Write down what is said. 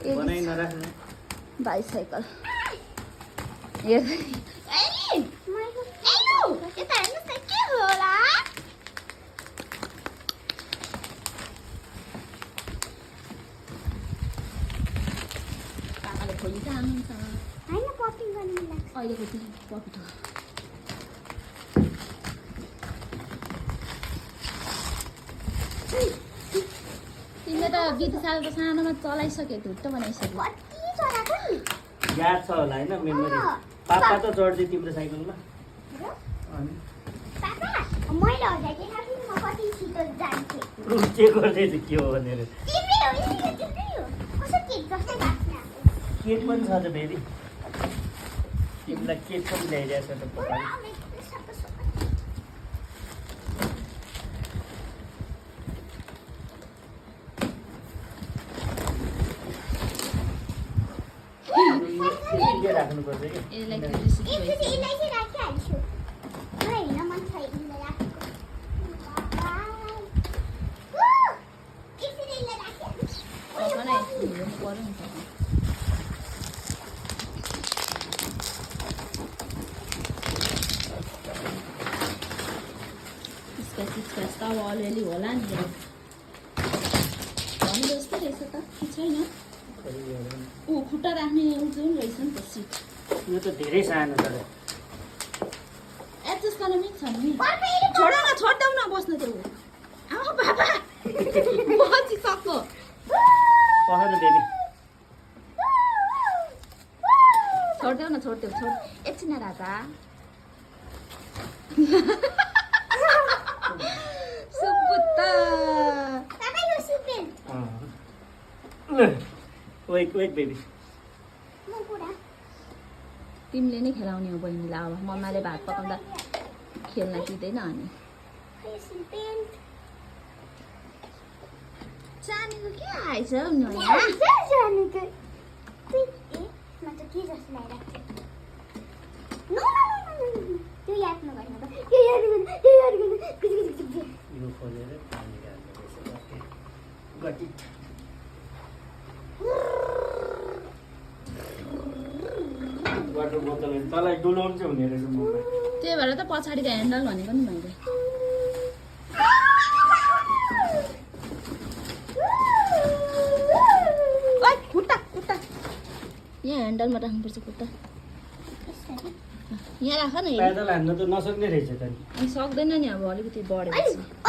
बनाइ नराख्नु बाइसाइकल काकाले खोली चाहनुहुन्छ अहिलेको चाहिँ प्रफिट हो तिमीले त बिते साल त सानोमा चलाइसक्यो धुट्टो बनाइसक्यो याद छ होला होइन मेमोरी पापा त चढ्दै तिम्रो साइकलमा के गर्दैछु के हो भनेर केक पनि छ त फेरि तिमीलाई केक पनि ल्याइरहेछ त पकाएर राख्नुपर्छ स्क्र्याच त अब अलिअलि होला नि भन्नु जस्तो रहेछ त कि छैन ऊ खुट्टा राख्ने ऊ जुन रहेछ नि त सिट यो त धेरै सानो छ एडजस्ट गर्न मिल्छ नि छोड न छोड्देऊ न बस्न त्यो आमा बाबा बसिसक्यो पखाउनु बेबी छोड्देऊ न छोड्देऊ छोड एकछिन राजा सुपुत्ता वेट बेबी तिमीले नै खेलाउने हो बहिनीलाई अब मम्माले भात पकाउँदा खेल्न दिँदैन अनि जानेको के आएछ यो खोलेर पानी हाल्नुपर्छ वाटर बोतल तँलाई डुलाउनु चाहिँ हुने रहेछ ममा त्यही भएर त पछाडिको ह्यान्डल भनेको नि मैले खुट्टा खुट्टा यहाँ ह्यान्डलमा राख्नुपर्छ खुट्टा यहाँ राख न पैदल हान्न त नसक्ने रहेछ त अनि सक्दैन नि अब अलिकति बढेपछि